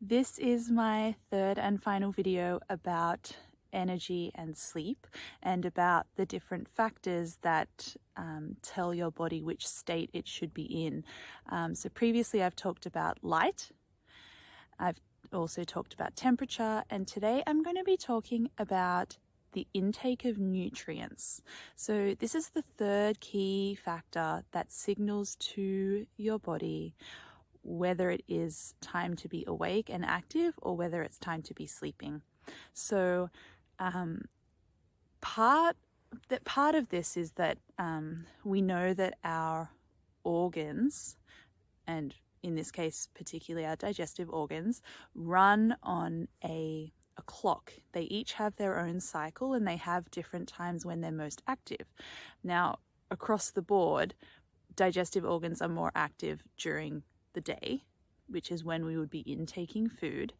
This is my third and final video about energy and sleep and about the different factors that tell your body which state it should be in. So previously I've talked about light, I've also talked about temperature, and today I'm going to be talking about the intake of nutrients. So this is the third key factor that signals to your body whether it is time to be awake and active or whether it's time to be sleeping. So part of this is that we know that our organs, and in this case particularly our digestive organs, run on a clock. They each have their own cycle and they have different times when they're most active. Now, across the board, digestive organs are more active during the day, which is when we would be intaking food.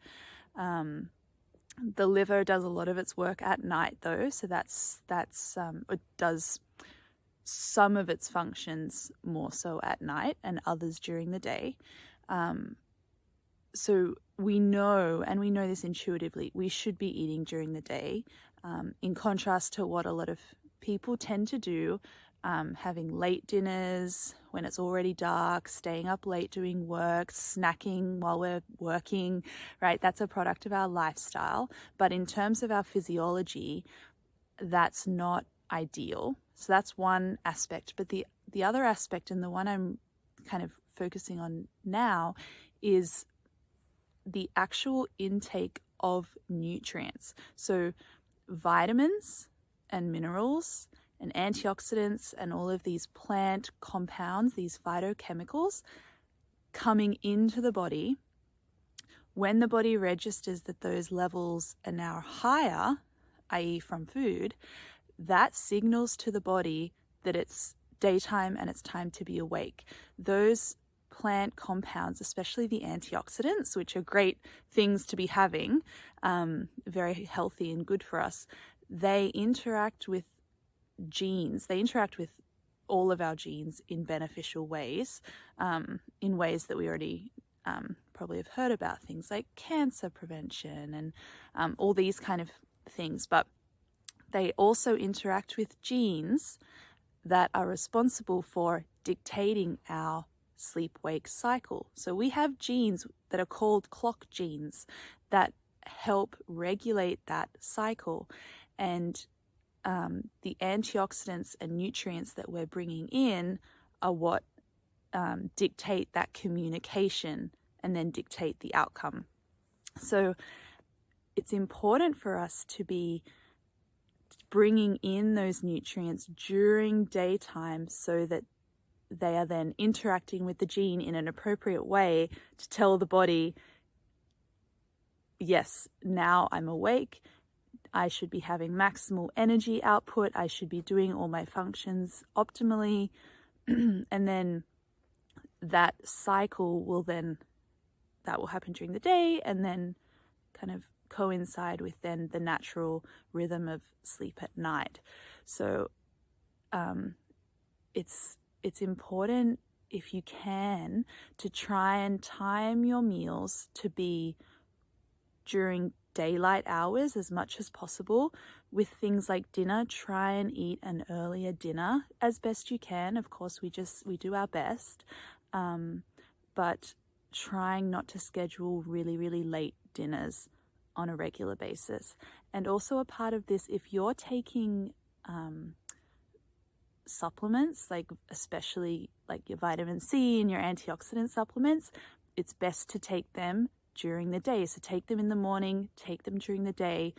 The liver does a lot of its work at night though, so it does some of its functions more so at night and others during the day. So we know, and we know this intuitively, we should be eating during the day, in contrast to what a lot of people tend to do, having late dinners when it's already dark, staying up late doing work, snacking while we're working, right? That's a product of our lifestyle. But in terms of our physiology, that's not ideal. So that's one aspect. But the other aspect, and the one I'm kind of focusing on now, is the actual intake of nutrients. So vitamins and minerals and antioxidants and all of these plant compounds, these phytochemicals coming into the body, when the body registers that those levels are now higher, i.e. from food, that signals to the body that it's daytime and it's time to be awake. Those plant compounds, especially the antioxidants, which are great things to be having, very healthy and good for us, they interact with genes. They interact with all of our genes in beneficial ways, in ways that we already probably have heard about, things like cancer prevention and all these kind of things. But they also interact with genes that are responsible for dictating our sleep-wake cycle. So we have genes that are called clock genes that help regulate that cycle, and the antioxidants and nutrients that we're bringing in are what dictate that communication and then dictate the outcome. So it's important for us to be bringing in those nutrients during daytime so that they are then interacting with the gene in an appropriate way to tell the body, yes, now I'm awake, I should be having maximal energy output, I should be doing all my functions optimally, and then that cycle will happen during the day and then kind of coincide with then the natural rhythm of sleep at night. So it's important, if you can, to try and time your meals to be during daylight hours as much as possible. With things like dinner, try and eat an earlier dinner as best you can. Of course, we do our best, but trying not to schedule really, really late dinners on a regular basis. And also a part of this, if you're taking supplements, like especially like your vitamin C and your antioxidant supplements, it's best to take them during the day. So take them in the morning, take them during the day.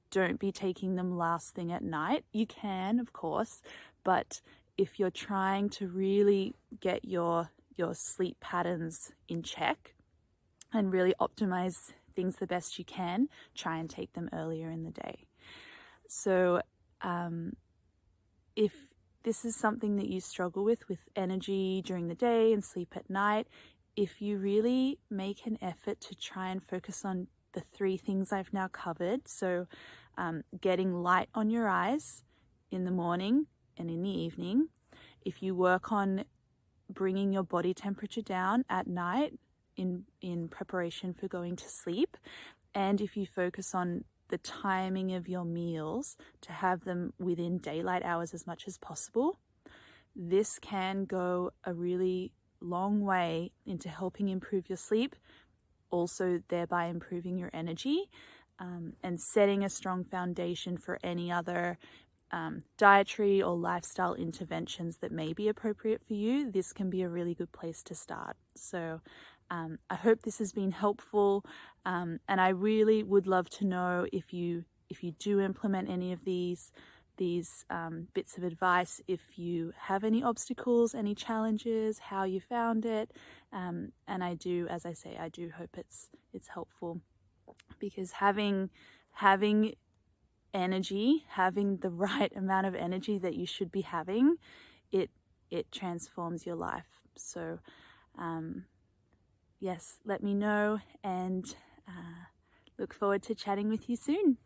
Don't be taking them last thing at night. You can, of course, but if you're trying to really get your sleep patterns in check and really optimize things the best you can, try and take them earlier in the day. So if this is something that you struggle with energy during the day and sleep at night, if you really make an effort to try and focus on the three things I've now covered, so getting light on your eyes in the morning and in the evening, if you work on bringing your body temperature down at night in preparation for going to sleep. And if you focus on the timing of your meals to have them within daylight hours as much as possible, this can go a really long way into helping improve your sleep, also thereby improving your energy, and setting a strong foundation for any other dietary or lifestyle interventions that may be appropriate for you. This can be a really good place to start. So I hope this has been helpful, and I really would love to know if you do implement any of these bits of advice, if you have any obstacles, any challenges, how you found it, and I do, as I say, I do hope it's helpful, because having energy, having the right amount of energy that you should be having, it transforms your life. So yes, let me know, and look forward to chatting with you soon.